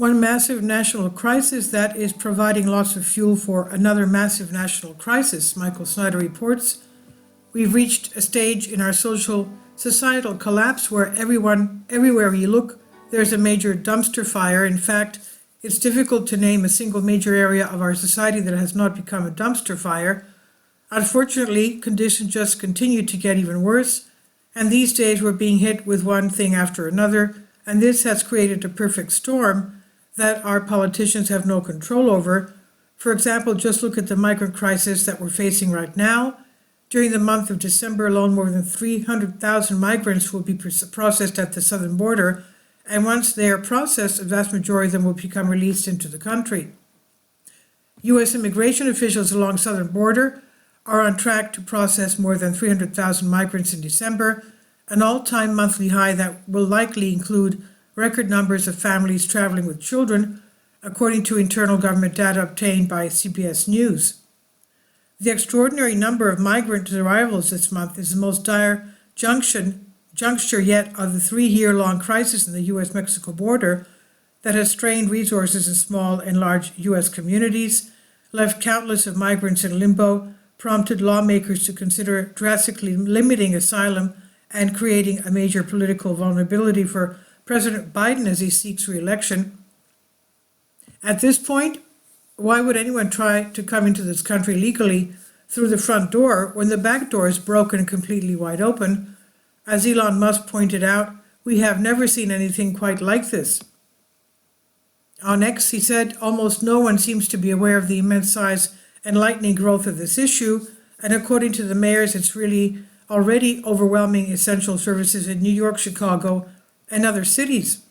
One massive national crisis that is providing lots of fuel for another massive national crisis, Michael Snyder reports. We've reached a stage in our societal collapse where everywhere you look, there's a major dumpster fire. In fact, it's difficult to name a single major area of our society that has not become a dumpster fire. Unfortunately, conditions just continue to get even worse, and these days we're being hit with one thing after another, and this has created a perfect storm that our politicians have no control over. For example, just look at the migrant crisis that we're facing right now. During the month of December alone, more than 300,000 migrants will be processed at the southern border, and once they are processed, a vast majority of them will become released into the country. U.S. immigration officials along the southern border are on track to process more than 300,000 migrants in December, an all-time monthly high that will likely include record numbers of families traveling with children, according to internal government data obtained by CBS News. The extraordinary number of migrant arrivals this month is the most dire juncture yet of the 3-year-long crisis in the U.S.-Mexico border that has strained resources in small and large U.S. communities, left countless of migrants in limbo, prompted lawmakers to consider drastically limiting asylum and creating a major political vulnerability for President Biden as he seeks re-election. At this point, why would anyone try to come into this country legally through the front door when the back door is broken and completely wide open? As Elon Musk pointed out, we have never seen anything quite like this. On X, he said, almost no one seems to be aware of the immense size and lightning growth of this issue, and according to the mayors, it's really already overwhelming essential services in New York, Chicago, and other cities.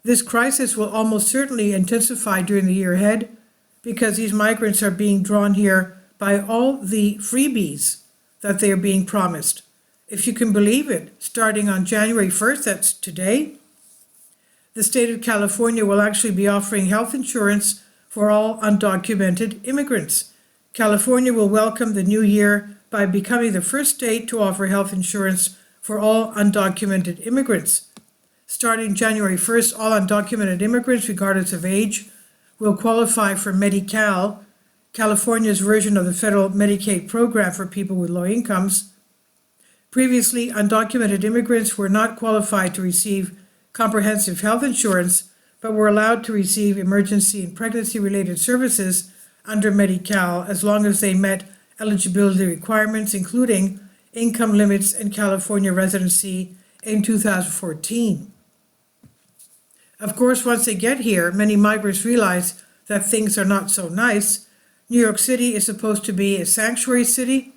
This crisis will almost certainly intensify during the year ahead because these migrants are being drawn here by all the freebies that they are being promised. If you can believe it, starting on January 1st, that's today, the state of California will actually be offering health insurance for all undocumented immigrants. California will welcome the new year by becoming the first state to offer health insurance for all undocumented immigrants. Starting January 1st, all undocumented immigrants, regardless of age, will qualify for Medi-Cal, California's version of the federal Medicaid program for people with low incomes. Previously, undocumented immigrants were not qualified to receive comprehensive health insurance, but were allowed to receive emergency and pregnancy-related services under Medi-Cal as long as they met eligibility requirements, including income limits and California residency in 2014. Of course, once they get here, many migrants realize that things are not so nice. New York City is supposed to be a sanctuary city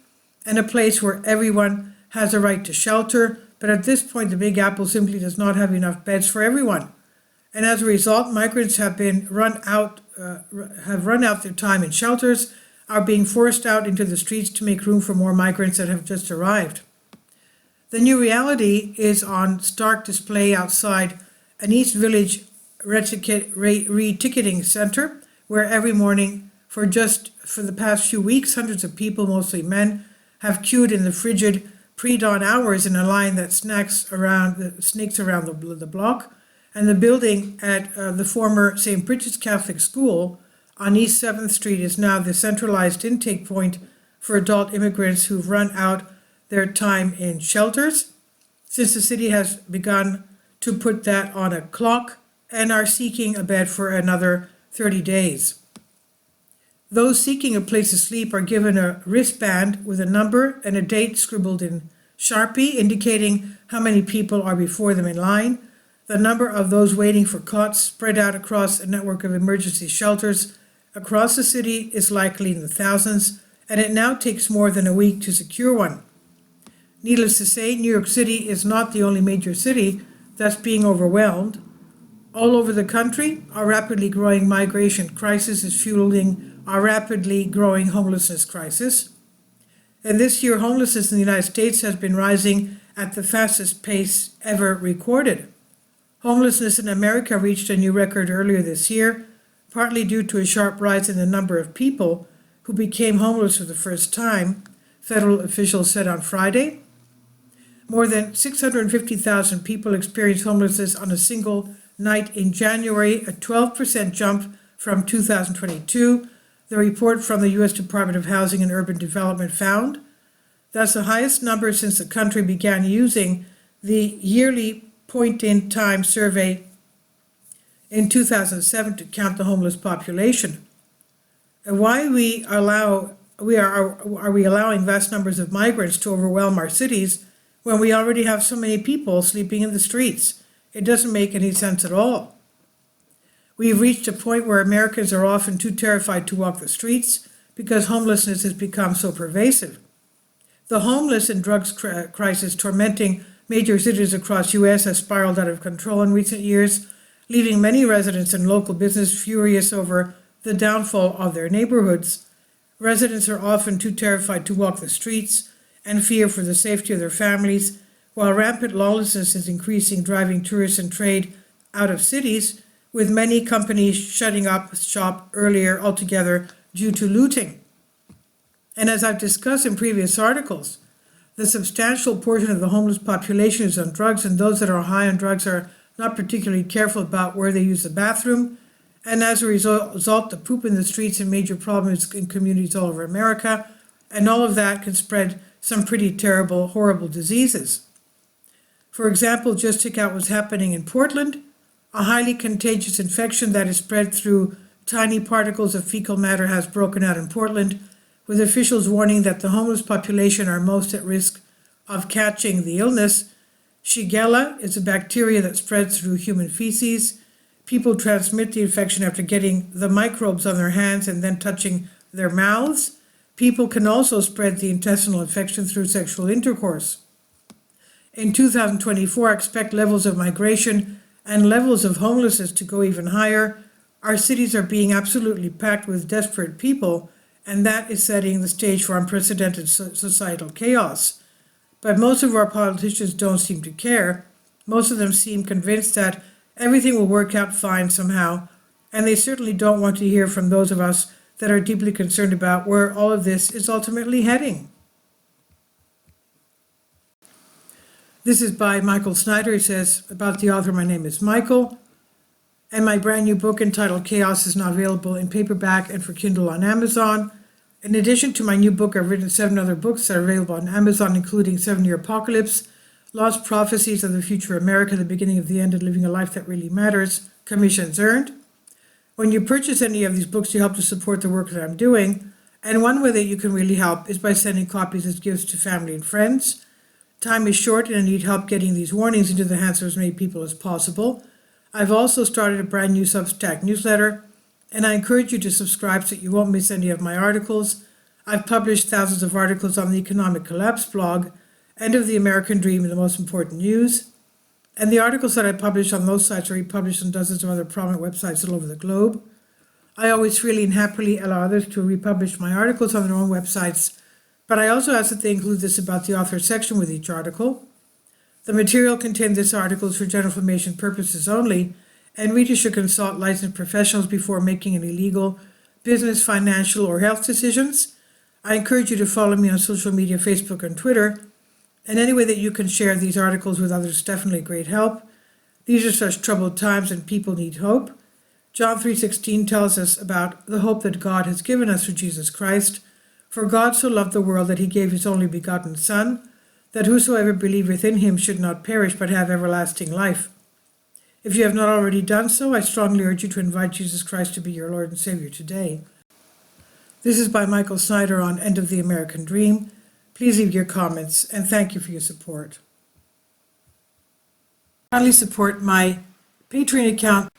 and a place where everyone has a right to shelter, but at this point, the Big Apple simply does not have enough beds for everyone. And as a result, migrants have run out their time in shelters, are being forced out into the streets to make room for more migrants that have just arrived. The new reality is on stark display outside an East Village re-ticketing center, where every morning for the past few weeks, hundreds of people, mostly men, have queued in the frigid pre-dawn hours in a line that snakes around the block, and the building at the former St. Bridget's Catholic School on East 7th Street is now the centralized intake point for adult immigrants who've run out their time in shelters, since the city has begun to put that on a clock and are seeking a bed for another 30 days. Those seeking a place to sleep are given a wristband with a number and a date scribbled in Sharpie, indicating how many people are before them in line. The number of those waiting for cots spread out across a network of emergency shelters across the city is likely in the thousands, and it now takes more than a week to secure one. Needless to say, New York City is not the only major city that's being overwhelmed. All over the country, our rapidly growing migration crisis is fueling our rapidly growing homelessness crisis. And this year, homelessness in the United States has been rising at the fastest pace ever recorded. Homelessness in America reached a new record earlier this year, partly due to a sharp rise in the number of people who became homeless for the first time, federal officials said on Friday. More than 650,000 people experienced homelessness on a single night in January, a 12% jump from 2022, the report from the U.S. Department of Housing and Urban Development found. That's the highest number since the country began using the yearly point-in-time survey in 2007 to count the homeless population. And why are we allowing vast numbers of migrants to overwhelm our cities when we already have so many people sleeping in the streets? It doesn't make any sense at all. We've reached a point where Americans are often too terrified to walk the streets because homelessness has become so pervasive. The homeless and drugs crisis tormenting major cities across U.S. has spiraled out of control in recent years, leaving many residents and local business furious over the downfall of their neighborhoods. Residents are often too terrified to walk the streets and fear for the safety of their families, while rampant lawlessness is increasing, driving tourists and trade out of cities, with many companies shutting up shop earlier altogether due to looting. And as I've discussed in previous articles, the substantial portion of the homeless population is on drugs, and those that are high on drugs are not particularly careful about where they use the bathroom. And as a result, the poop in the streets and major problems in communities all over America, and all of that can spread some pretty terrible, horrible diseases. For example, just check out what's happening in Portland, a highly contagious infection that is spread through tiny particles of fecal matter has broken out in Portland, with officials warning that the homeless population are most at risk of catching the illness. Shigella is a bacteria that spreads through human feces. People transmit the infection after getting the microbes on their hands and then touching their mouths. People can also spread the intestinal infection through sexual intercourse. In 2024, I expect levels of migration and levels of homelessness to go even higher. Our cities are being absolutely packed with desperate people, and that is setting the stage for unprecedented societal chaos. But most of our politicians don't seem to care. Most of them seem convinced that everything will work out fine somehow, and they certainly don't want to hear from those of us that are deeply concerned about where all of this is ultimately heading. This is by Michael Snyder. He says, about the author, my name is Michael, and my brand new book entitled Chaos is now available in paperback and for Kindle on Amazon. In addition to my new book, I've written 7 other books that are available on Amazon, including 7-Year Apocalypse, Lost Prophecies of the Future America, The Beginning of the End, and Living a Life That Really Matters, commissions earned. When you purchase any of these books, you help to support the work that I'm doing, and one way that you can really help is by sending copies as gifts to family and friends. Time is short, and I need help getting these warnings into the hands of as many people as possible. I've also started a brand new Substack newsletter, and I encourage you to subscribe so that you won't miss any of my articles. I've published thousands of articles on the Economic Collapse blog, End of the American Dream and the Most Important News. And the articles that I publish on those sites are republished on dozens of other prominent websites all over the globe. I always freely and happily allow others to republish my articles on their own websites, but I also ask that they include this about the author section with each article. The material contained in this article is for general information purposes only, and readers should consult licensed professionals before making any legal, business, financial, or health decisions. I encourage you to follow me on social media, Facebook and Twitter, and any way that you can share these articles with others is definitely a great help. These are such troubled times and people need hope. John 3:16 tells us about the hope that God has given us through Jesus Christ. For God so loved the world that he gave his only begotten Son, that whosoever believeth in him should not perish but have everlasting life. If you have not already done so, I strongly urge you to invite Jesus Christ to be your Lord and Savior today. This is by Michael Snyder on End of the American Dream. Please leave your comments, and thank you for your support. Kindly support my Patreon account.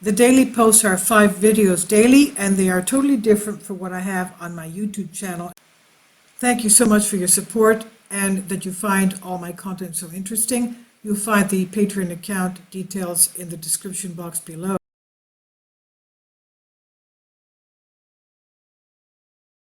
The daily posts are 5 videos daily, and they are totally different from what I have on my YouTube channel. Thank you so much for your support and that you find all my content so interesting. You'll find the Patreon account details in the description box below.